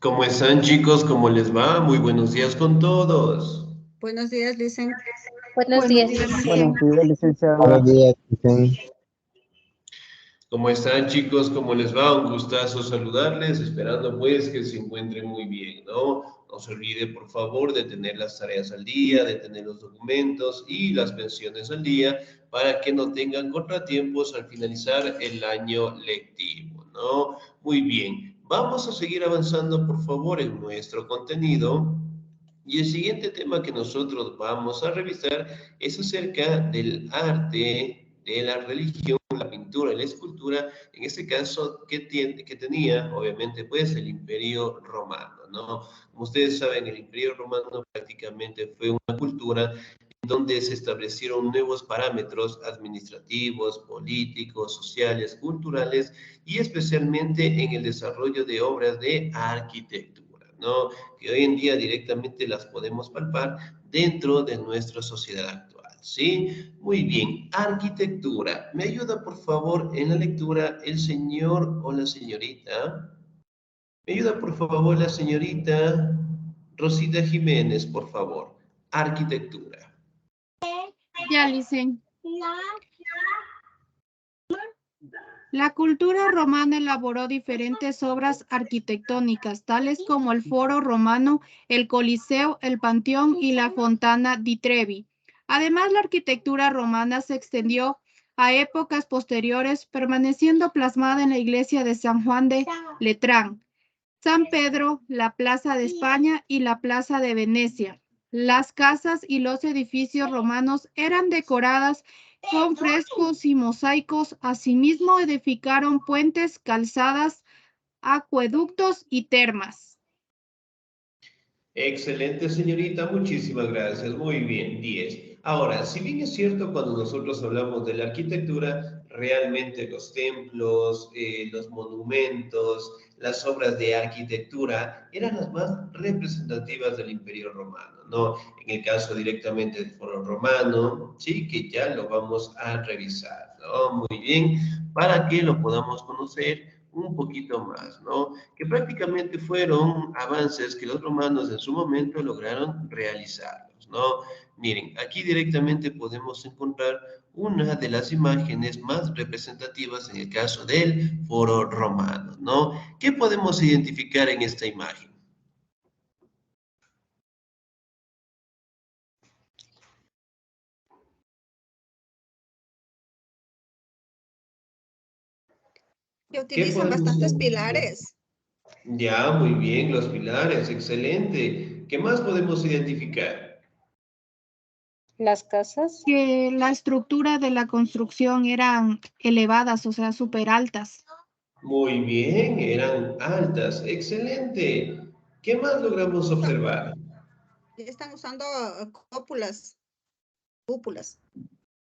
¿Cómo están, chicos? ¿Cómo les va? Muy buenos días con todos. Buenos días, Licen. Buenos Buenos días, días, licenciado. Licen. Buenos días, Buenos licenciada. días, Cristian. ¿Cómo están, chicos? ¿Cómo les va? Un gustazo saludarles, esperando pues que se encuentren muy bien, ¿no? No se olvide, por favor, de tener las tareas al día, de tener los documentos y las pensiones al día para que no tengan contratiempos al finalizar el año lectivo, ¿no? Muy bien. Vamos a seguir avanzando, por favor, en nuestro contenido. Y el siguiente tema que nosotros vamos a revisar es acerca del arte, de la religión, la pintura y la escultura, en este caso que tenía obviamente pues el Imperio Romano, ¿no? Como ustedes saben, el Imperio Romano prácticamente fue una cultura en donde se establecieron nuevos parámetros administrativos, políticos, sociales, culturales y especialmente en el desarrollo de obras de arquitectura, ¿no? Que hoy en día directamente las podemos palpar dentro de nuestra sociedad actual, ¿sí? Muy bien, arquitectura. ¿Me ayuda por favor en la lectura el señor o la señorita? ¿Me ayuda por favor la señorita Rosita Jiménez, por favor? Arquitectura. Ya, licen. La cultura romana elaboró diferentes obras arquitectónicas, tales como el Foro Romano, el Coliseo, el Panteón y la Fontana di Trevi. Además, la arquitectura romana se extendió a épocas posteriores, permaneciendo plasmada en la iglesia de San Juan de Letrán, San Pedro, la Plaza de España y la Plaza de Venecia. Las casas y los edificios romanos eran decoradas con frescos y mosaicos. Asimismo, edificaron puentes, calzadas, acueductos y termas. Excelente, señorita, muchísimas gracias. Muy bien, 10. Ahora, si bien es cierto, cuando nosotros hablamos de la arquitectura, realmente los templos, los monumentos, las obras de arquitectura eran las más representativas del Imperio Romano, ¿no? En el caso directamente del Foro Romano, sí, que ya lo vamos a revisar, ¿no? Muy bien, para que lo podamos conocer un poquito más, ¿no? Que prácticamente fueron avances que los romanos en su momento lograron realizarlos, ¿no? Miren, aquí directamente podemos encontrar una de las imágenes más representativas en el caso del foro romano, ¿no? ¿Qué podemos identificar en esta imagen? Que ¿Qué utilizan podemos bastantes identificar? pilares. Ya, muy bien, los pilares, excelente. ¿Qué más podemos identificar? Las casas. Que la estructura de la construcción eran elevadas, o sea, súper altas. Muy bien, eran altas, excelente. ¿Qué más logramos observar? Están usando cúpulas.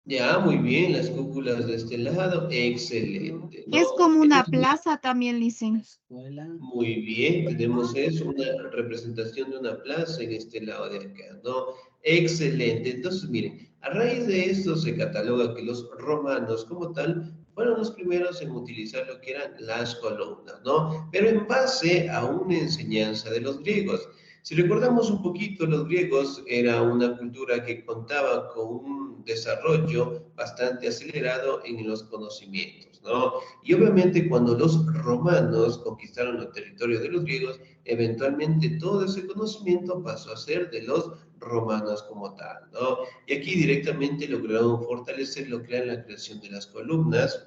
Ya, muy bien, las cúpulas de este lado, excelente, Es ¿no? como una Entonces, plaza también, dicen. muy bien, tenemos eso, una representación de una plaza en este lado de acá, ¿no? Excelente. Entonces, miren, a raíz de esto se cataloga que los romanos como tal fueron los primeros en utilizar lo que eran las columnas, ¿no? Pero en base a una enseñanza de los griegos. Si recordamos un poquito, los griegos era una cultura que contaba con un desarrollo bastante acelerado en los conocimientos, ¿no? Y obviamente cuando los romanos conquistaron el territorio de los griegos, eventualmente todo ese conocimiento pasó a ser de los romanos como tal, ¿no? Y aquí directamente lograron fortalecer lo que era la creación de las columnas,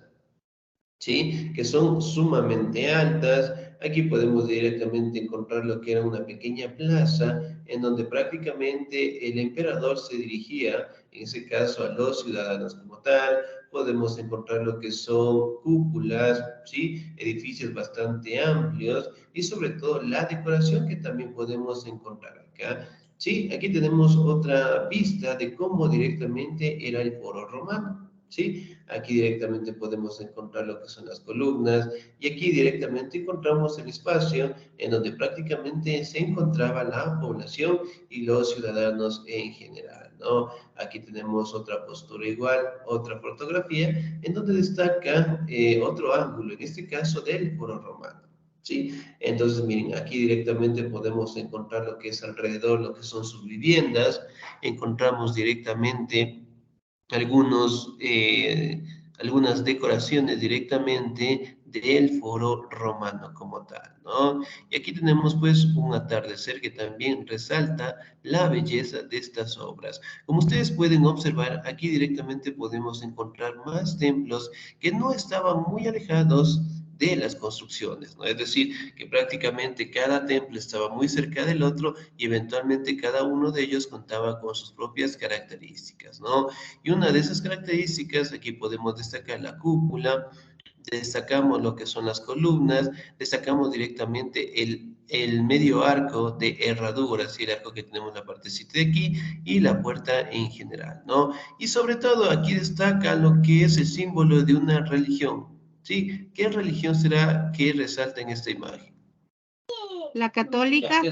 ¿sí? Que son sumamente altas. Aquí podemos directamente encontrar lo que era una pequeña plaza en donde prácticamente el emperador se dirigía, en ese caso, a los ciudadanos como tal. Podemos encontrar lo que son cúpulas, ¿sí? Edificios bastante amplios y sobre todo la decoración que también podemos encontrar acá. Sí, aquí tenemos otra vista de cómo directamente era el foro romano. ¿Sí? Aquí directamente podemos encontrar lo que son las columnas y aquí directamente encontramos el espacio en donde prácticamente se encontraba la población y los ciudadanos en general, ¿no? Aquí tenemos otra postura igual, otra fotografía en donde destaca otro ángulo, en este caso del foro romano. ¿sí? Entonces, miren, aquí directamente podemos encontrar lo que es alrededor, lo que son sus viviendas, encontramos directamente algunos, algunas decoraciones directamente del foro romano como tal, ¿no? Y aquí tenemos pues un atardecer que también resalta la belleza de estas obras. Como ustedes pueden observar, aquí directamente podemos encontrar más templos que no estaban muy alejados de las construcciones, ¿no? Es decir, que prácticamente cada templo estaba muy cerca del otro y eventualmente cada uno de ellos contaba con sus propias características, ¿no? Y una de esas características, aquí podemos destacar la cúpula, destacamos lo que son las columnas, destacamos directamente el medio arco de herradura, así el arco que tenemos en la partecita de aquí, y la puerta en general, ¿no? Y sobre todo aquí destaca lo que es el símbolo de una religión, ¿sí? ¿Qué religión será que resalta en esta imagen? La católica.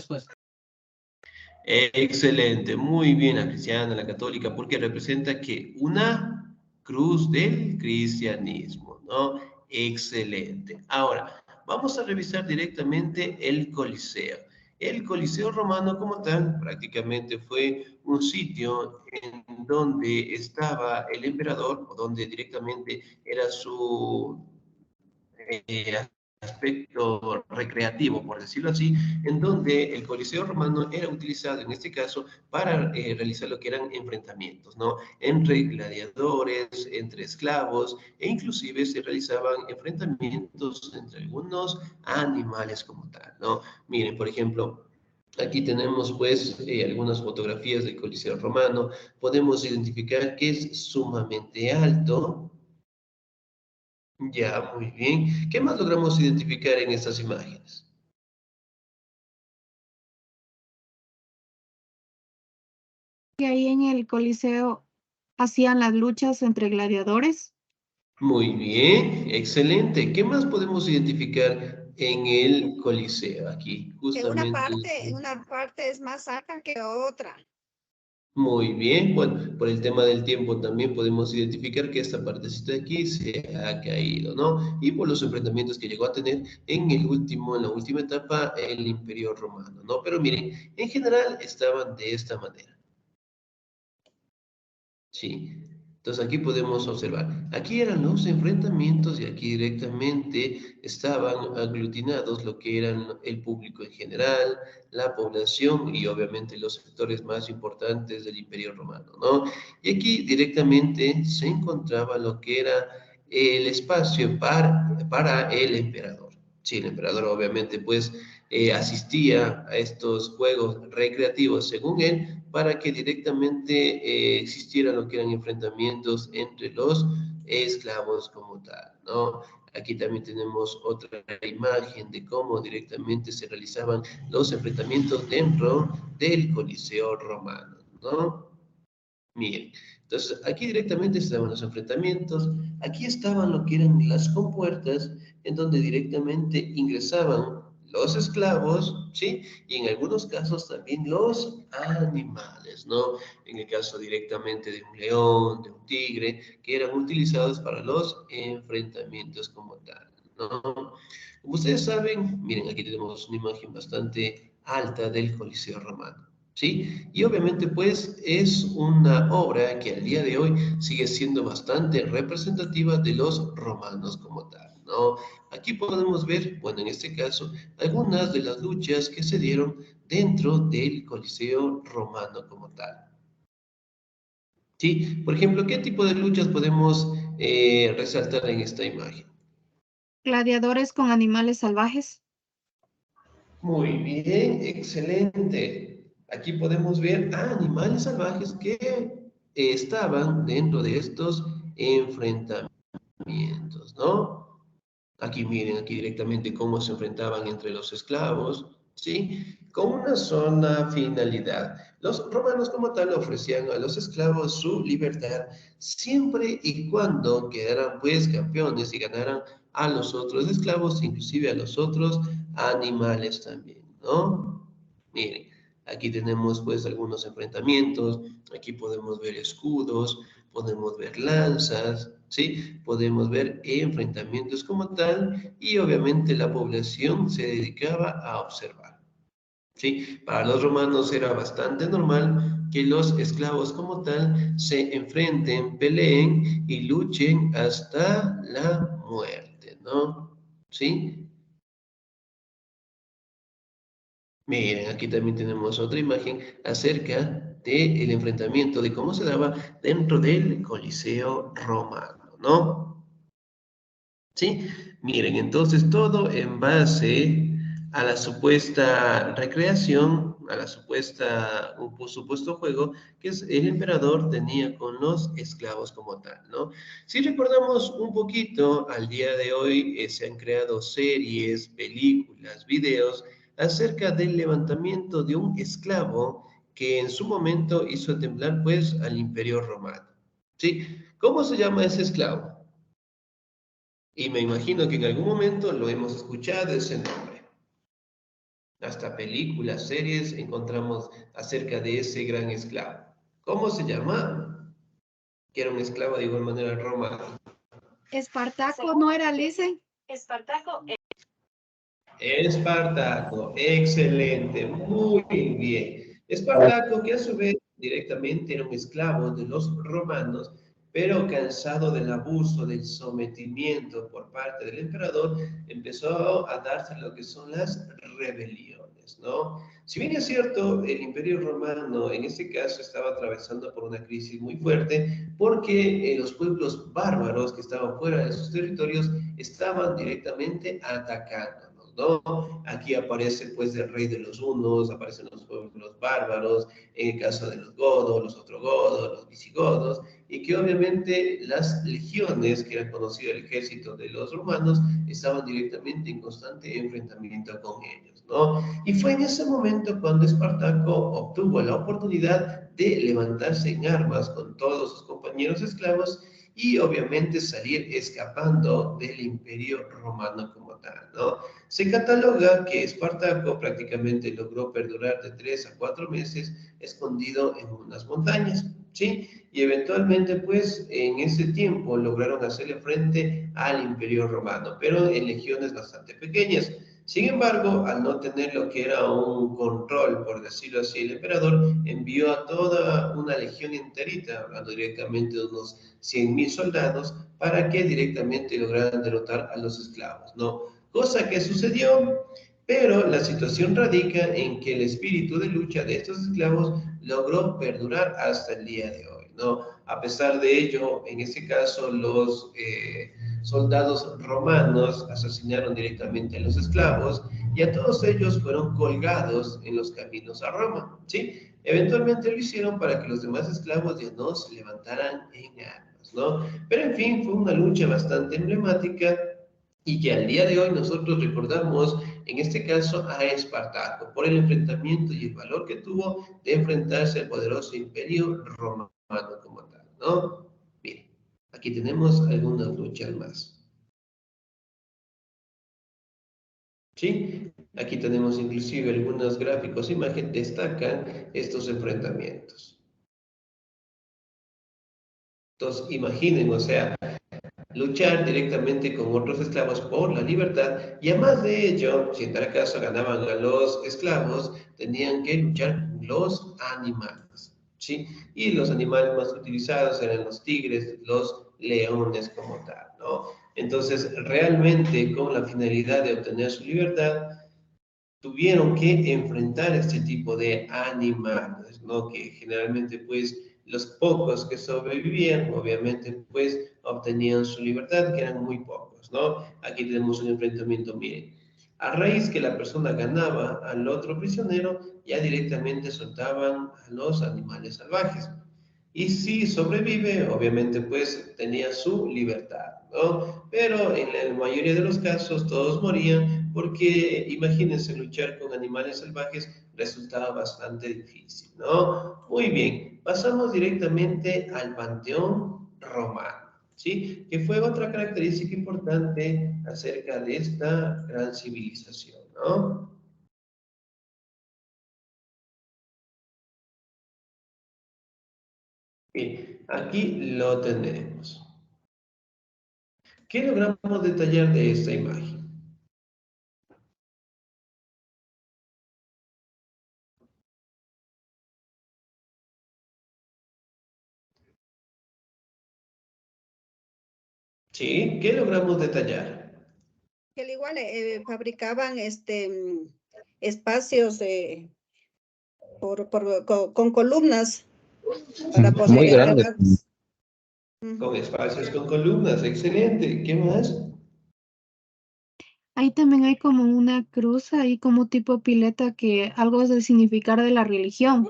Excelente, muy bien la cristiana, la católica, porque representa que una cruz del cristianismo, ¿no? Excelente. Ahora, vamos a revisar directamente el Coliseo. El Coliseo romano como tal prácticamente fue un sitio en donde estaba el emperador, o donde directamente era su eh, aspecto recreativo, por decirlo así, en donde el Coliseo romano era utilizado en este caso para realizar lo que eran enfrentamientos, ¿no? Entre gladiadores, entre esclavos, e inclusive se realizaban enfrentamientos entre algunos animales como tal, ¿no? Miren, por ejemplo, aquí tenemos pues algunas fotografías del Coliseo romano, podemos identificar que es sumamente alto. Ya, muy bien. ¿Qué más logramos identificar en estas imágenes? Que ahí en el Coliseo hacían las luchas entre gladiadores. Muy bien, excelente. ¿Qué más podemos identificar en el Coliseo? Aquí, Que justamente. una parte es más alta que otra. Muy bien. Bueno, por el tema del tiempo también podemos identificar que esta partecita de aquí se ha caído, ¿no? Y por los enfrentamientos que llegó a tener en la última etapa, el Imperio Romano, ¿no? Pero miren, en general estaban de esta manera. Sí, entonces aquí podemos observar, aquí eran los enfrentamientos y aquí directamente estaban aglutinados lo que eran el público en general, la población y obviamente los sectores más importantes del Imperio Romano, ¿no? Y aquí directamente se encontraba lo que era el espacio para el emperador. Sí, el emperador obviamente pues asistía a estos juegos recreativos según él para que directamente existieran lo que eran enfrentamientos entre los esclavos como tal, ¿no? Aquí también tenemos otra imagen de cómo directamente se realizaban los enfrentamientos dentro del Coliseo romano, ¿no? Miren, entonces aquí directamente estaban los enfrentamientos, aquí estaban lo que eran las compuertas, en donde directamente ingresaban los esclavos, ¿sí? Y en algunos casos también los animales, ¿no? En el caso directamente de un león, de un tigre, que eran utilizados para los enfrentamientos como tal, ¿no? Como ustedes saben, miren, aquí tenemos una imagen bastante alta del Coliseo romano. ¿Sí? Y obviamente pues es una obra que al día de hoy sigue siendo bastante representativa de los romanos como tal, ¿no? Aquí podemos ver, bueno, en este caso, algunas de las luchas que se dieron dentro del Coliseo romano como tal. ¿Sí? Por ejemplo, ¿qué tipo de luchas podemos resaltar en esta imagen? Gladiadores con animales salvajes. Muy bien, excelente. Aquí podemos ver a animales salvajes que estaban dentro de estos enfrentamientos, ¿no? Aquí miren, aquí directamente cómo se enfrentaban entre los esclavos, ¿sí? Con una sola finalidad. Los romanos como tal ofrecían a los esclavos su libertad siempre y cuando quedaran pues campeones y ganaran a los otros esclavos, inclusive a los otros animales también, ¿no? Miren, aquí tenemos pues algunos enfrentamientos, aquí podemos ver escudos, podemos ver lanzas, ¿sí? Podemos ver enfrentamientos como tal y obviamente la población se dedicaba a observar, ¿sí? Para los romanos era bastante normal que los esclavos como tal se enfrenten, peleen y luchen hasta la muerte, ¿no? ¿Sí? Miren, aquí también tenemos otra imagen acerca del enfrentamiento, de cómo se daba dentro del Coliseo romano, ¿no? ¿Sí? Miren, entonces todo en base a la supuesta recreación, a la supuesta, un supuesto juego que el emperador tenía con los esclavos como tal, ¿no? Si recordamos un poquito, al día de hoy se han creado series, películas, videos acerca del levantamiento de un esclavo que en su momento hizo temblar pues al Imperio Romano, ¿sí? ¿Cómo se llama ese esclavo? Y me imagino que en algún momento lo hemos escuchado ese nombre. Hasta películas, series encontramos acerca de ese gran esclavo. ¿Cómo se llama? Que era un esclavo de igual manera en Roma. Espartaco no era Lice. Espartaco. Espartaco, excelente, muy bien. Espartaco, que a su vez directamente era un esclavo de los romanos, pero cansado del abuso, del sometimiento por parte del emperador, empezó a darse lo que son las rebeliones, ¿no? Si bien es cierto, el Imperio Romano en este caso estaba atravesando por una crisis muy fuerte, porque los pueblos bárbaros que estaban fuera de sus territorios estaban directamente atacando, ¿no? Aquí aparece pues el rey de los hunos, aparecen los pueblos bárbaros, en el caso de los godos, los ostrogodos, los visigodos, y que obviamente las legiones, que eran conocido el ejército de los romanos, estaban directamente en constante enfrentamiento con ellos, ¿no? Y fue en ese momento cuando Espartaco obtuvo la oportunidad de levantarse en armas con todos sus compañeros esclavos y obviamente salir escapando del imperio romano como tal, ¿no? Se cataloga que Espartaco prácticamente logró perdurar de 3 a 4 meses escondido en unas montañas, ¿sí? Y eventualmente, pues, en ese tiempo lograron hacerle frente al imperio romano, pero en legiones bastante pequeñas. Sin embargo, al no tener lo que era un control, por decirlo así, el emperador envió a toda una legión enterita, hablando directamente de unos 100.000 soldados, para que directamente lograran derrotar a los esclavos, ¿no? Cosa que sucedió, pero la situación radica en que el espíritu de lucha de estos esclavos logró perdurar hasta el día de hoy, ¿no? A pesar de ello, en este caso, los soldados romanos asesinaron directamente a los esclavos y a todos ellos fueron colgados en los caminos a Roma, ¿sí? Eventualmente lo hicieron para que los demás esclavos ya no se levantaran en armas, ¿no? Pero en fin, fue una lucha bastante emblemática y que al día de hoy nosotros recordamos, en este caso, a Espartaco, por el enfrentamiento y el valor que tuvo de enfrentarse al poderoso imperio romano como tal, ¿no? Miren, aquí tenemos algunas luchas más. ¿Sí? Aquí tenemos inclusive algunos gráficos, imagen, destacan estos enfrentamientos. Entonces, imaginen, o sea, luchar directamente con otros esclavos por la libertad y además de ello, si en tal caso ganaban a los esclavos, tenían que luchar con los animales, ¿sí? Y los animales más utilizados eran los tigres, los leones como tal, ¿no? Entonces, realmente con la finalidad de obtener su libertad, tuvieron que enfrentar este tipo de animales, ¿no? Que generalmente, pues, los pocos que sobrevivían, obviamente, pues, obtenían su libertad, que eran muy pocos, ¿no? Aquí tenemos un enfrentamiento, miren. A raíz que la persona ganaba al otro prisionero, ya directamente soltaban a los animales salvajes. Y si sobrevive, obviamente, pues, tenía su libertad, ¿no? Pero en la mayoría de los casos todos morían porque imagínense luchar con animales salvajes resultaba bastante difícil, ¿no? Muy bien, pasamos directamente al Panteón Romano, ¿sí? Que fue otra característica importante acerca de esta gran civilización, ¿no? Bien, aquí lo tenemos. ¿Qué logramos detallar de esta imagen? ¿Sí? ¿Qué logramos detallar? Que al igual fabricaban espacios con columnas para poder Muy grande. enterrarlos. Con espacios con columnas, excelente. ¿Qué más? Ahí también hay como una cruz, ahí como tipo pileta que algo es de significar de la religión.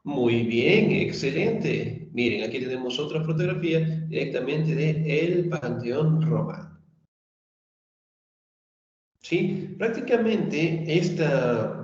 Muy bien, excelente. Miren, aquí tenemos otra fotografía directamente de el Panteón Romano. Sí, prácticamente esta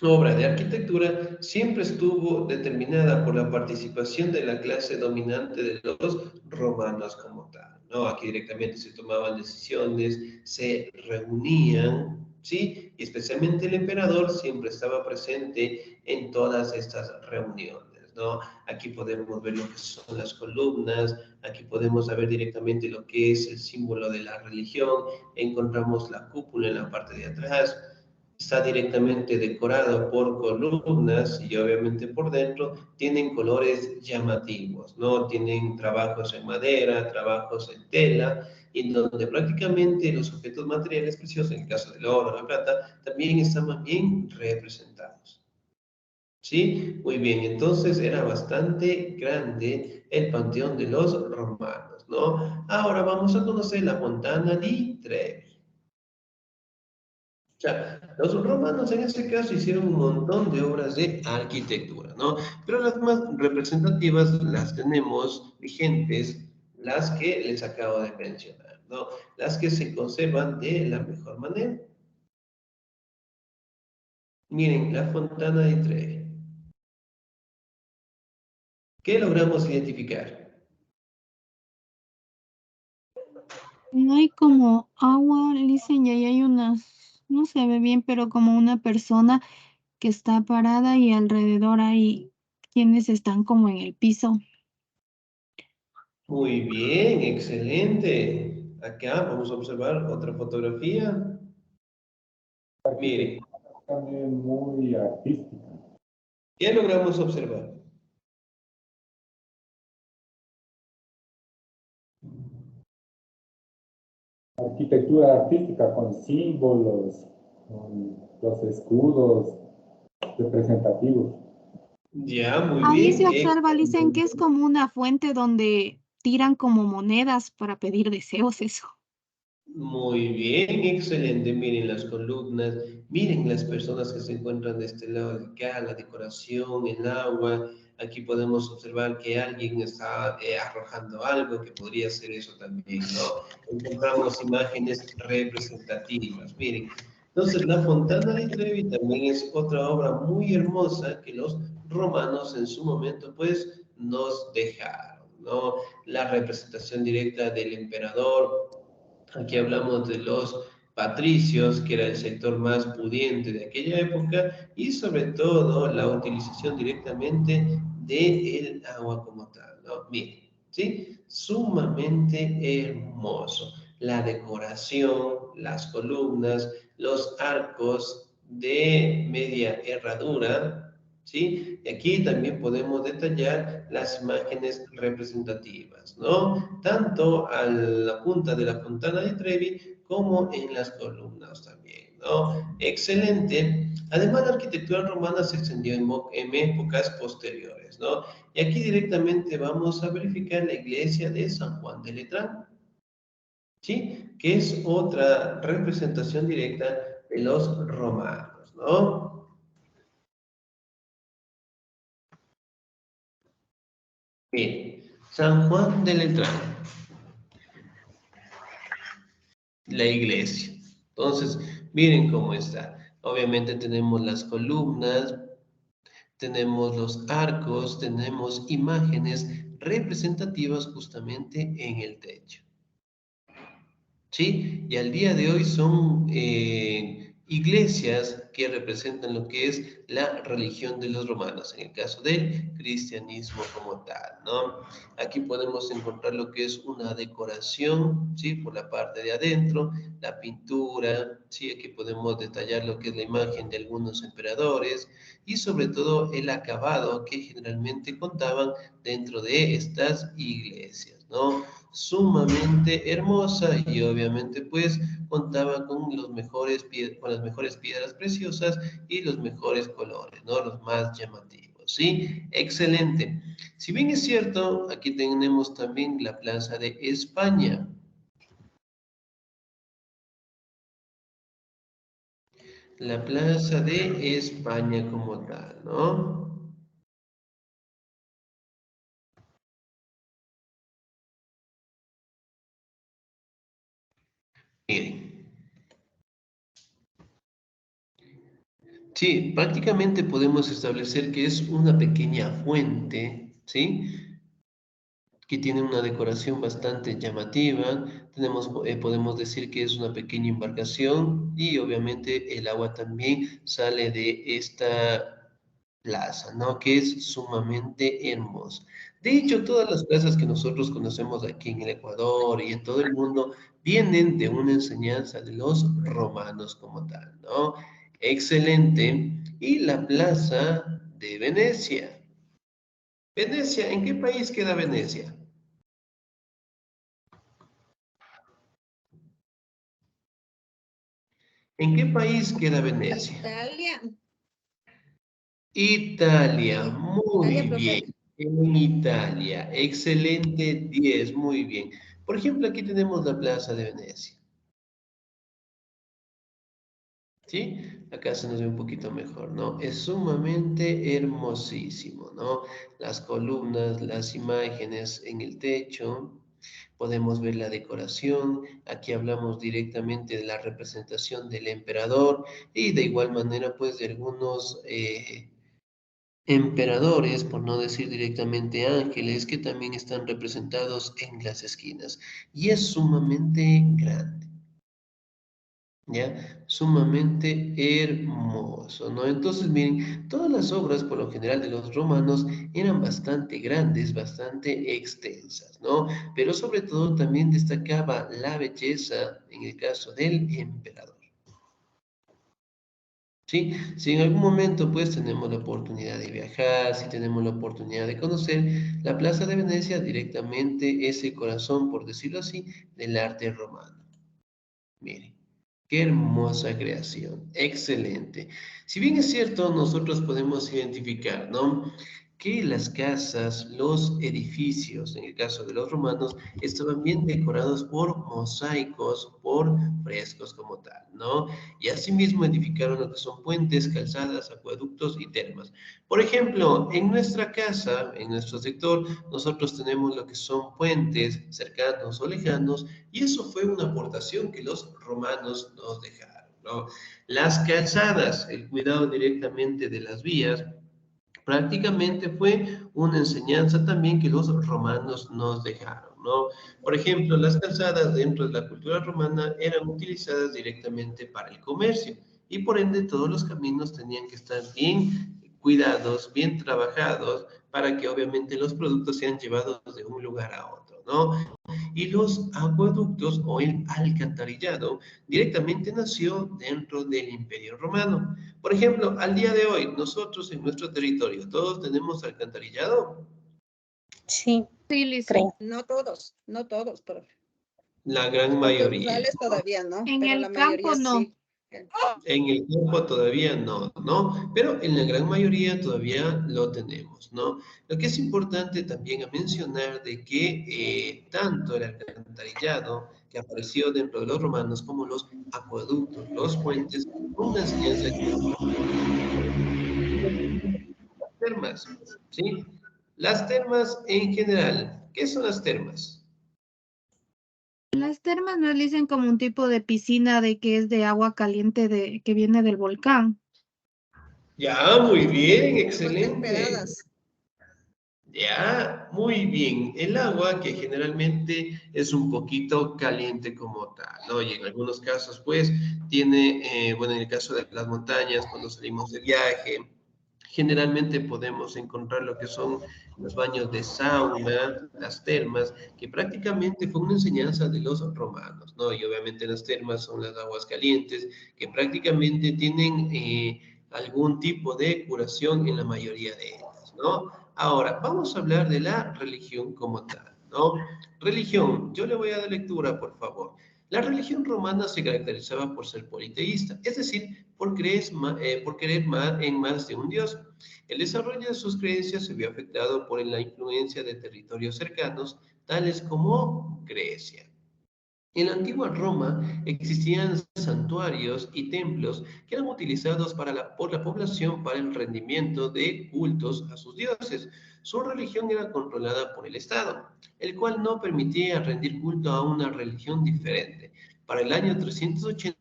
obra de arquitectura siempre estuvo determinada por la participación de la clase dominante de los romanos como tal, ¿no? Aquí directamente se tomaban decisiones, se reunían, ¿sí? Y especialmente el emperador siempre estaba presente en todas estas reuniones, ¿no? Aquí podemos ver lo que son las columnas, aquí podemos ver directamente lo que es el símbolo de la religión, encontramos la cúpula en la parte de atrás, está directamente decorado por columnas y obviamente por dentro tienen colores llamativos, ¿no? Tienen trabajos en madera, trabajos en tela, y donde prácticamente los objetos materiales preciosos, en el caso del oro, la plata, también estaban bien representados. ¿Sí? Muy bien, entonces era bastante grande el panteón de los romanos, ¿no? Ahora vamos a conocer la Fontana di Trevi. O sea, los romanos en este caso hicieron un montón de obras de arquitectura, ¿no? Pero las más representativas las tenemos vigentes, las que les acabo de mencionar, ¿no? Las que se conservan de la mejor manera. Miren, la Fontana di Trevi. ¿Qué logramos identificar? No hay como agua, dicen, y ahí hay unas, no se ve bien, pero como una persona que está parada y alrededor hay quienes están como en el piso. Muy bien, excelente. Acá vamos a observar otra fotografía. Miren, También muy artística. ¿qué logramos observar? Arquitectura artística con símbolos, con los escudos representativos. Ya, muy Ahí bien. se observa, dicen que es como una fuente donde tiran como monedas para pedir deseos, eso. Muy bien, excelente. Miren las columnas, miren las personas que se encuentran de este lado de acá, la decoración, el agua. Aquí podemos observar que alguien está arrojando algo, que podría ser eso también, ¿no? Encontramos imágenes representativas. Miren, entonces la Fontana di Trevi también es otra obra muy hermosa que los romanos en su momento, pues, nos dejaron, ¿no? La representación directa del emperador. Aquí hablamos de los patricios, que era el sector más pudiente de aquella época, y sobre todo la utilización directamente del agua como tal, ¿no? Miren, ¿sí? Sumamente hermoso. La decoración, las columnas, los arcos de media herradura, ¿sí? Y aquí también podemos detallar las imágenes representativas, ¿no? Tanto a la punta de la Fontana di Trevi como en las columnas también, ¿no? Excelente. Además, la arquitectura romana se extendió en épocas posteriores, ¿no? Y aquí directamente vamos a verificar la iglesia de San Juan de Letrán, ¿sí? Que es otra representación directa de los romanos, ¿no? Bien, San Juan de Letrán, la iglesia. Entonces, miren cómo está. Obviamente tenemos las columnas, tenemos los arcos, tenemos imágenes representativas justamente en el techo. ¿Sí? Y al día de hoy son iglesias que representan lo que es la religión de los romanos, en el caso del cristianismo como tal, ¿no? Aquí podemos encontrar lo que es una decoración, ¿sí? Por la parte de adentro, la pintura, ¿sí? Aquí podemos detallar lo que es la imagen de algunos emperadores y sobre todo el acabado que generalmente contaban dentro de estas iglesias, ¿no? Sumamente hermosa y obviamente pues contaba con las mejores piedras preciosas y los mejores colores, ¿no? Los más llamativos, ¿sí? Excelente. Si bien es cierto, aquí tenemos también la Plaza de España. La Plaza de España como tal, ¿no? Miren. Sí, prácticamente podemos establecer que es una pequeña fuente, ¿sí? Que tiene una decoración bastante llamativa. Podemos decir que es una pequeña embarcación y obviamente el agua también sale de esta plaza, ¿no? Que es sumamente hermosa. De hecho, todas las plazas que nosotros conocemos aquí en el Ecuador y en todo el mundo vienen de una enseñanza de los romanos como tal, ¿no? Excelente. Y la plaza de Venecia. Venecia, ¿en qué país queda Venecia? ¿En qué país queda Venecia? Italia. Italia, muy Italia, profe. bien. En Italia, excelente 10, muy bien. Por ejemplo, aquí tenemos la Plaza de Venecia. ¿Sí? Acá se nos ve un poquito mejor, ¿no? Es sumamente hermosísimo, ¿no? Las columnas, las imágenes en el techo, podemos ver la decoración, aquí hablamos directamente de la representación del emperador y de igual manera, pues, de algunos emperadores, por no decir directamente ángeles, que también están representados en las esquinas. Y es sumamente grande. ¿Ya? Sumamente hermoso, ¿no? Entonces, miren, todas las obras, por lo general, de los romanos eran bastante grandes, bastante extensas, ¿no? Pero sobre todo también destacaba la belleza en el caso del emperador. ¿Sí? Si en algún momento pues tenemos la oportunidad de viajar, si tenemos la oportunidad de conocer, la Plaza de Venecia directamente es el corazón, por decirlo así, del arte romano. Miren. Qué hermosa creación, excelente. Si bien es cierto, nosotros podemos identificar, ¿no? Que las casas, los edificios, en el caso de los romanos, estaban bien decorados por mosaicos, por frescos como tal, ¿no? Y asimismo edificaron lo que son puentes, calzadas, acueductos y termas. Por ejemplo, en nuestra casa, en nuestro sector, nosotros tenemos lo que son puentes cercanos o lejanos, y eso fue una aportación que los romanos nos dejaron, ¿no? Las calzadas, el cuidado directamente de las vías, prácticamente fue una enseñanza también que los romanos nos dejaron, ¿no? Por ejemplo, las calzadas dentro de la cultura romana eran utilizadas directamente para el comercio y por ende todos los caminos tenían que estar bien cuidados, bien trabajados para que obviamente los productos sean llevados de un lugar a otro, ¿no? Y los acueductos o el alcantarillado directamente nació dentro del Imperio Romano. Por ejemplo, al día de hoy, nosotros en nuestro territorio, ¿todos tenemos alcantarillado? Sí, Sí, Liz. creo. No todos, profe. La gran Los mayoría. rurales todavía no, En pero el la campo mayoría no. sí. En el campo todavía no, ¿no? Pero en la gran mayoría todavía lo tenemos, ¿no? Lo que es importante también a mencionar de que tanto el alcantarillado que apareció dentro de los romanos como los acueductos, los puentes, una enseñanza que las termas, ¿sí? Las termas en general, ¿qué son las termas? Las termas nos dicen como un tipo de piscina de que es de agua caliente que viene del volcán. Ya, muy bien, Aguas excelente. temperadas. Ya, muy bien. El agua que generalmente es un poquito caliente como tal, ¿no? Y en algunos casos, pues, tiene, bueno, en el caso de las montañas, cuando salimos de viaje, generalmente podemos encontrar lo que son los baños de sauna, las termas, que prácticamente fue una enseñanza de los romanos, ¿no? Y obviamente las termas son las aguas calientes, que prácticamente tienen algún tipo de curación en la mayoría de ellas, ¿no? Ahora, vamos a hablar de la religión como tal, ¿no? Religión, yo le voy a dar lectura, por favor. La religión romana se caracterizaba por ser politeísta, es decir, por creer en más de un dios. El desarrollo de sus creencias se vio afectado por la influencia de territorios cercanos, tales como Grecia. En la antigua Roma existían santuarios y templos que eran utilizados por la población para el rendimiento de cultos a sus dioses. Su religión era controlada por el Estado, el cual no permitía rendir culto a una religión diferente. Para el año 380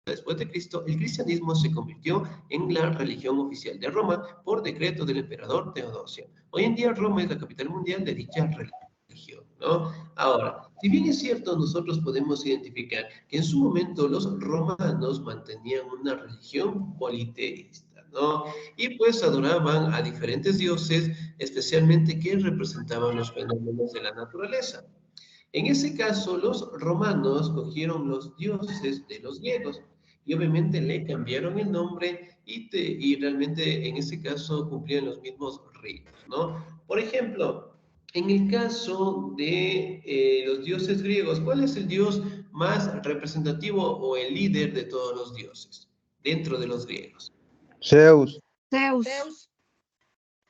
después de Cristo, el cristianismo se convirtió en la religión oficial de Roma por decreto del emperador Teodosio. Hoy en día Roma es la capital mundial de dicha religión, ¿no? Ahora, si bien es cierto, nosotros podemos identificar que en su momento los romanos mantenían una religión politeísta, ¿no? Y pues adoraban a diferentes dioses, especialmente que representaban los fenómenos de la naturaleza. En ese caso, los romanos cogieron los dioses de los griegos y obviamente le cambiaron el nombre y realmente en ese caso cumplían los mismos ritos, ¿no? Por ejemplo, en el caso de los dioses griegos, ¿cuál es el dios más representativo o el líder de todos los dioses dentro de los griegos? Zeus. Zeus. Zeus.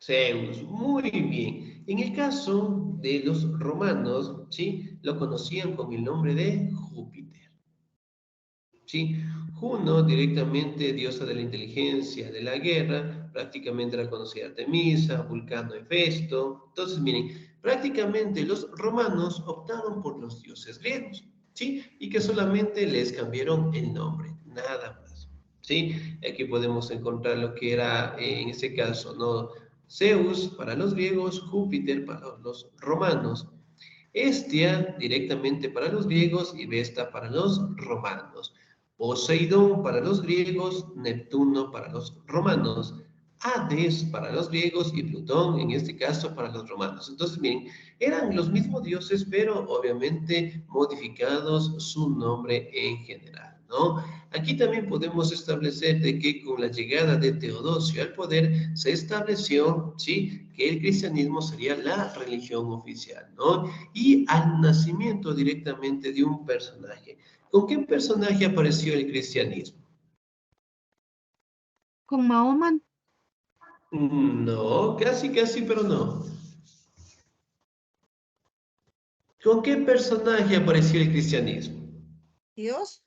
Zeus, muy bien. En el caso de los romanos, ¿sí? Lo conocían con el nombre de Júpiter. ¿Sí? Juno, directamente diosa de la inteligencia, de la guerra, prácticamente la conocida Artemisa, Vulcano, Hefesto. Entonces, miren, prácticamente los romanos optaron por los dioses griegos, ¿sí? Y que solamente les cambiaron el nombre, nada más, ¿sí? Aquí podemos encontrar lo que era, en ese caso, ¿no? Zeus para los griegos, Júpiter para los romanos. Hestia directamente para los griegos y Vesta para los romanos. Poseidón para los griegos, Neptuno para los romanos, Hades para los griegos y Plutón en este caso para los romanos. Entonces, miren, eran los mismos dioses, pero obviamente modificados su nombre en general, ¿no? Aquí también podemos establecer de que con la llegada de Teodosio al poder se estableció, ¿sí?, que el cristianismo sería la religión oficial, ¿no? Y al nacimiento directamente de un personaje. ¿Con qué personaje apareció el cristianismo? Con Mahoma. No, casi, pero no. ¿Con qué personaje apareció el cristianismo? Dios.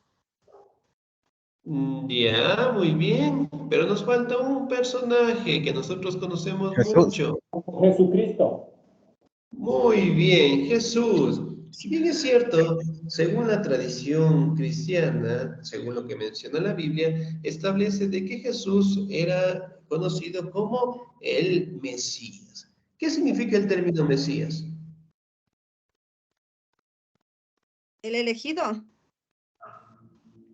Ya, muy bien, pero nos falta un personaje que nosotros conocemos Jesús. mucho. Jesucristo. Muy bien, Jesús. Si bien es cierto, según la tradición cristiana, según lo que menciona la Biblia, establece de que Jesús era conocido como el Mesías. ¿Qué significa el término Mesías? El elegido.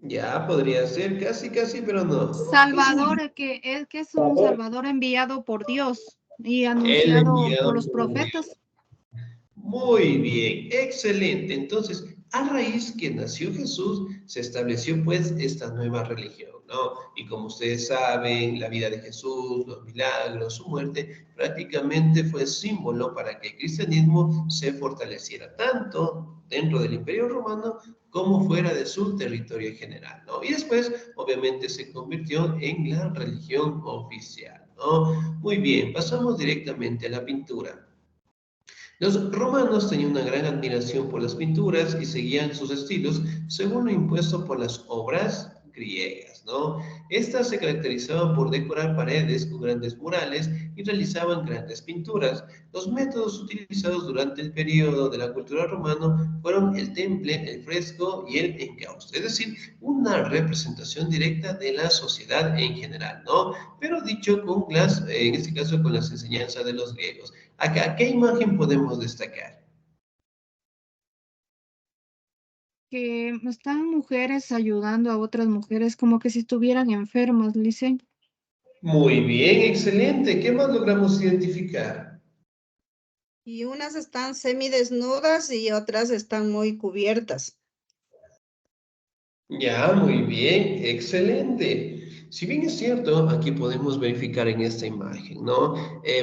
Ya, podría ser, casi, pero no. Salvador, que es un Salvador enviado por Dios y El anunciado enviado por los por Dios. profetas. Muy bien, excelente. Entonces, a raíz que nació Jesús, se estableció pues esta nueva religión, ¿no? Y como ustedes saben, la vida de Jesús, los milagros, su muerte, prácticamente fue símbolo para que el cristianismo se fortaleciera tanto dentro del Imperio Romano como fuera de su territorio en general, ¿no? Y después, obviamente, se convirtió en la religión oficial, ¿no? Muy bien, pasamos directamente a la pintura. Los romanos tenían una gran admiración por las pinturas y seguían sus estilos según lo impuesto por las obras griegas, ¿no? Estas se caracterizaban por decorar paredes con grandes murales y realizaban grandes pinturas. Los métodos utilizados durante el periodo de la cultura romana fueron el temple, el fresco y el encausto, es decir, una representación directa de la sociedad en general, ¿no? Pero dicho con las, en este caso con las enseñanzas de los griegos. Acá, ¿qué imagen podemos destacar? Que están mujeres ayudando a otras mujeres como que si estuvieran enfermas, dice. Muy bien, excelente. ¿Qué más logramos identificar? Y unas están semidesnudas y otras están muy cubiertas. Ya, muy bien, excelente. Si bien es cierto, aquí podemos verificar en esta imagen, ¿no?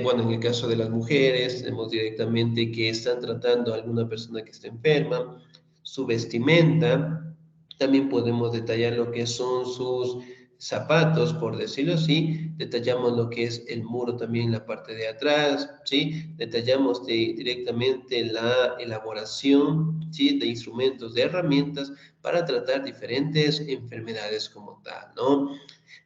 Bueno, en el caso de las mujeres, tenemos directamente que están tratando a alguna persona que está enferma, su vestimenta, también podemos detallar lo que son sus zapatos, por decirlo así, detallamos lo que es el muro también en la parte de atrás, ¿sí? Detallamos directamente la elaboración, ¿sí? De instrumentos, de herramientas, para tratar diferentes enfermedades como tal, ¿no?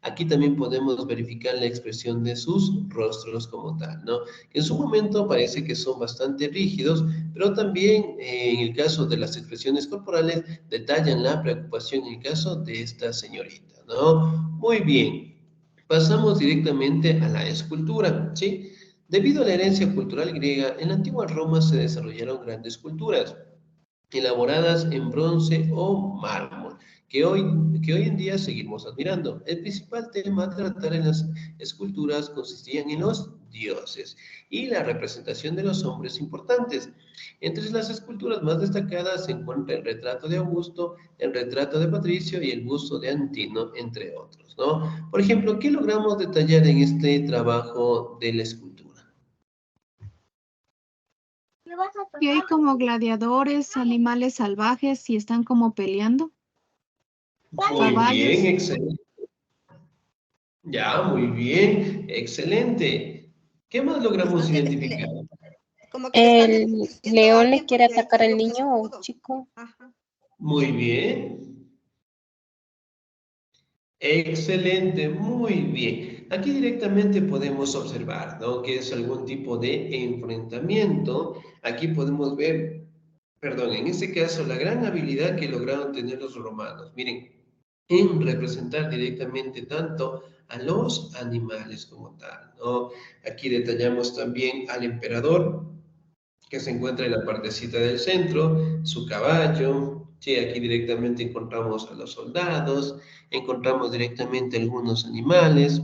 Aquí también podemos verificar la expresión de sus rostros como tal, ¿no? Que en su momento parece que son bastante rígidos, pero también en el caso de las expresiones corporales detallan la preocupación en el caso de esta señorita, ¿no? Muy bien, pasamos directamente a la escultura, ¿sí? Debido a la herencia cultural griega, en la antigua Roma se desarrollaron grandes culturas elaboradas en bronce o mármol, que hoy en día seguimos admirando. El principal tema a tratar en las esculturas consistía en los dioses y la representación de los hombres importantes. Entre las esculturas más destacadas se encuentra el retrato de Augusto, el retrato de Patricio y el busto de Antino, entre otros, ¿no? Por ejemplo, ¿qué logramos detallar en este trabajo de la escultura? Y hay como gladiadores, animales salvajes y están como peleando. Muy Caballos. bien, excelente. Ya, muy bien, excelente. ¿Qué más logramos Están identificar? como que le están ¿El diciendo a león le alguien quiere porque ahí atacar tiene al los niño o escudos. chico? Ajá. Muy bien. Excelente, muy bien. Aquí directamente podemos observar, ¿no? Que es algún tipo de enfrentamiento. Aquí podemos ver, perdón, en este caso, la gran habilidad que lograron tener los romanos. Miren, en representar directamente tanto a los animales como tal, ¿no? Aquí detallamos también al emperador, que se encuentra en la partecita del centro, su caballo, sí, aquí directamente encontramos a los soldados, encontramos directamente algunos animales,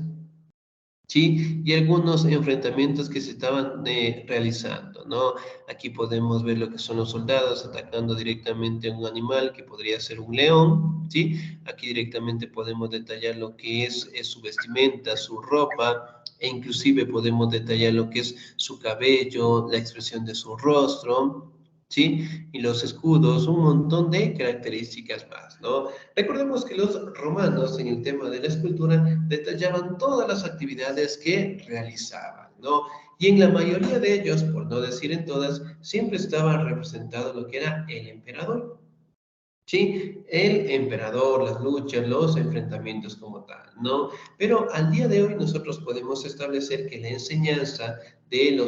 ¿sí? Y algunos enfrentamientos que se estaban realizando, ¿no? Aquí podemos ver lo que son los soldados atacando directamente a un animal que podría ser un león, ¿sí? Aquí directamente podemos detallar lo que es su vestimenta, su ropa, e inclusive podemos detallar lo que es su cabello, la expresión de su rostro, ¿sí? Y los escudos, un montón de características más, ¿no? Recordemos que los romanos en el tema de la escultura detallaban todas las actividades que realizaban, ¿no? Y en la mayoría de ellos, por no decir en todas, siempre estaba representado lo que era el emperador. Sí, el emperador, las luchas, los enfrentamientos como tal, ¿no? Pero al día de hoy nosotros podemos establecer que la enseñanza del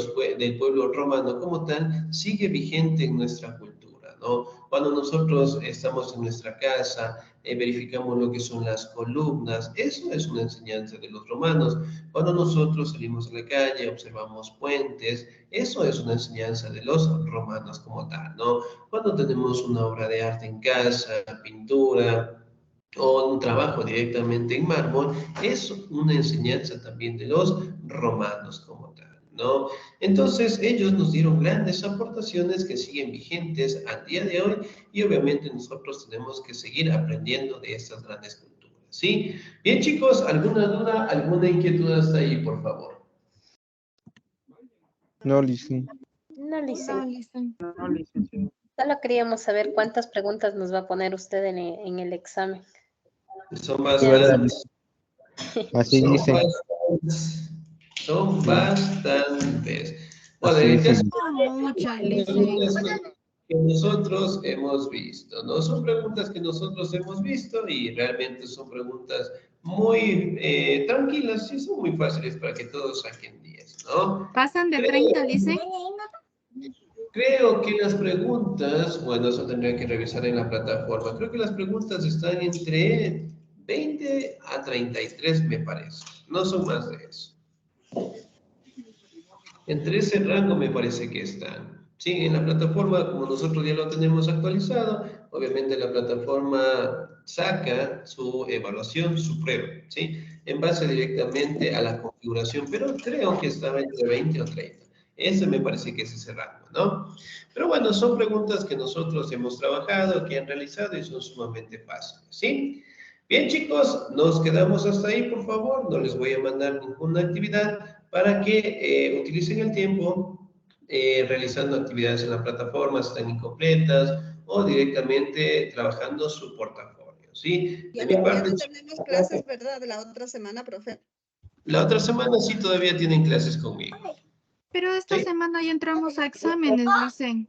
pueblo romano como tal sigue vigente en nuestra cultura, ¿no? Cuando nosotros estamos en nuestra casa, verificamos lo que son las columnas, eso es una enseñanza de los romanos. Cuando nosotros salimos a la calle, observamos puentes, eso es una enseñanza de los romanos como tal, ¿no? Cuando tenemos una obra de arte en casa, pintura o un trabajo directamente en mármol, es una enseñanza también de los romanos como tal, ¿no? Entonces, ellos nos dieron grandes aportaciones que siguen vigentes al día de hoy y obviamente nosotros tenemos que seguir aprendiendo de estas grandes culturas, ¿sí? Bien, chicos, ¿alguna duda, alguna inquietud hasta ahí, por favor? No, lice. No, No, licenciado. licenciado. Solo queríamos saber cuántas preguntas nos va a poner usted en el examen. Son Bueno, bastantes. así Son dice. bastantes. Son Sí, bastantes. Bueno, así en el dice. caso No, muchas, dicen. que nosotros hemos visto, ¿no? Son preguntas que nosotros hemos visto y realmente son preguntas muy tranquilas y son muy fáciles para que todos saquen 10, ¿no? ¿Pasan de 30, Licen? Creo que las preguntas, bueno, eso tendría que revisar en la plataforma. Creo que las preguntas están entre 20 a 33, me parece. No son más de eso. Entre ese rango me parece que están. Sí, en la plataforma, como nosotros ya lo tenemos actualizado, obviamente la plataforma saca su evaluación, su prueba, ¿sí? En base directamente a la configuración, pero creo que estaba entre 20 o 30. Ese me parece que es ese rango, ¿no? Pero bueno, son preguntas que nosotros hemos trabajado, que han realizado y son sumamente fáciles, ¿sí? Bien, chicos, nos quedamos hasta ahí, por favor. No les voy a mandar ninguna actividad para que utilicen el tiempo realizando actividades en la plataforma, si están incompletas, o directamente trabajando su portafolio, ¿sí? De mi Ya parte, no tenemos clases, ¿verdad? La otra semana, profe. la otra semana sí todavía tienen clases conmigo. Pero esta Sí. semana ya entramos a exámenes, Licen.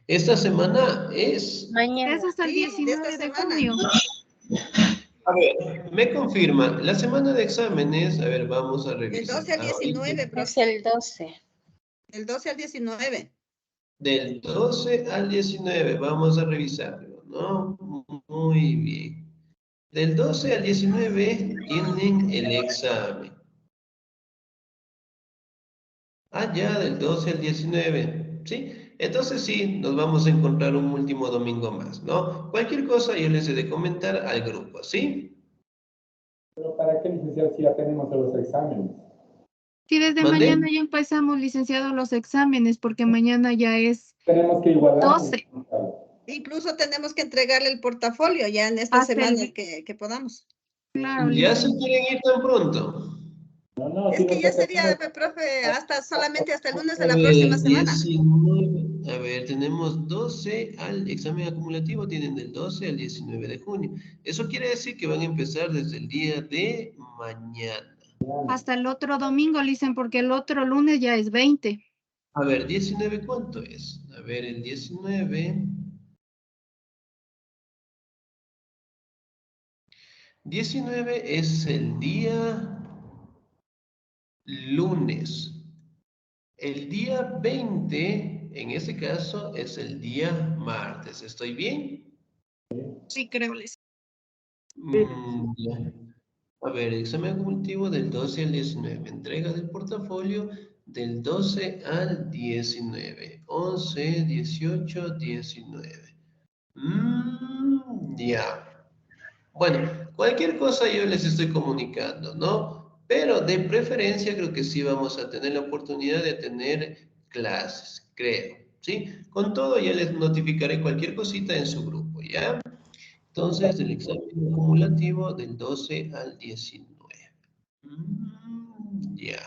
Esta semana es... Mañana. Es hasta el Sí, de esta 19 de semana. junio. A ver, me confirma, la semana de exámenes, a ver, vamos a Del revisar. 12 al 19, Es profe. el 12. Del 12 al 19. Del 12 al 19, vamos a revisarlo, ¿no? Muy bien. Del 12 al 19 tienen el examen. Ah, ya, del 12 al 19, ¿sí? Entonces sí, nos vamos a encontrar un último domingo más, ¿no? Cualquier cosa yo les he de comentar al grupo, ¿sí? Pero ¿para qué, licenciado, si ya tenemos los exámenes? Si desde ¿Mandé? mañana ya empezamos, licenciado, los exámenes, porque mañana ya es Tenemos que igualar. 12. Incluso tenemos que entregarle el portafolio ya en esta Hasta semana el- que podamos. Claro, ¿Ya se Licen. quieren ir tan pronto? No, Es si que ya nosotros sería, tenemos- profe, solamente hasta el lunes de A la ver, próxima semana. 19, a ver, tenemos 12 al examen acumulativo, tienen del 12 al 19 de junio. Eso quiere decir que van a empezar desde el día de mañana. Hasta el otro domingo, Licen, porque el otro lunes ya es 20. A ver, 19, ¿cuánto es? A ver, el 19. 19 es el día lunes. El día 20, en este caso, es el día martes. ¿Estoy bien? Sí, creo, Licen. Ya. A ver, examen acumulativo del 12 al 19. Entrega del portafolio del 12 al 19. 11, 18, 19. Ya. Bueno, cualquier cosa yo les estoy comunicando, ¿no? Pero de preferencia creo que sí vamos a tener la oportunidad de tener clases, creo, ¿sí? Con todo ya les notificaré cualquier cosita en su grupo, ¿ya? Entonces, el examen acumulativo del 12 al 19. Ya.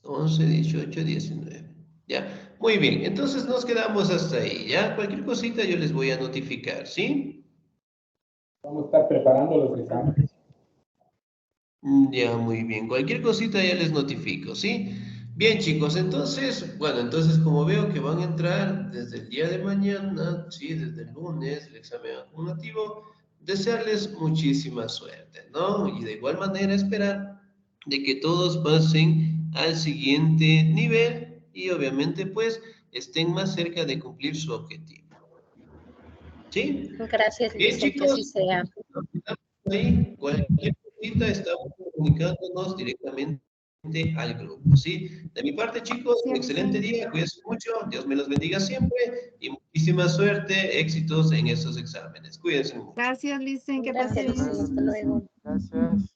11, 18, 19. Ya. Muy bien. Entonces nos quedamos hasta ahí, ¿ya? Cualquier cosita yo les voy a notificar, ¿sí? Vamos a estar preparando los exámenes. Ya, muy bien. Cualquier cosita ya les notifico, ¿sí? Bien, chicos, entonces, bueno, entonces como veo que van a entrar desde el día de mañana, sí, desde el lunes, el examen acumulativo, desearles muchísima suerte, ¿no? Y de igual manera esperar de que todos pasen al siguiente nivel y obviamente pues estén más cerca de cumplir su objetivo. ¿Sí? Gracias, Bien, Licen, que así chicos, sea. ahí cualquier cosita estamos comunicándonos directamente al grupo, ¿sí? De mi parte, chicos, un Sí, excelente Licen. día, cuídense mucho, Dios me los bendiga siempre y muchísima suerte, éxitos en estos exámenes. Cuídense mucho. Gracias, Licen, que Gracias, pasen. Licen. Hasta luego. Gracias.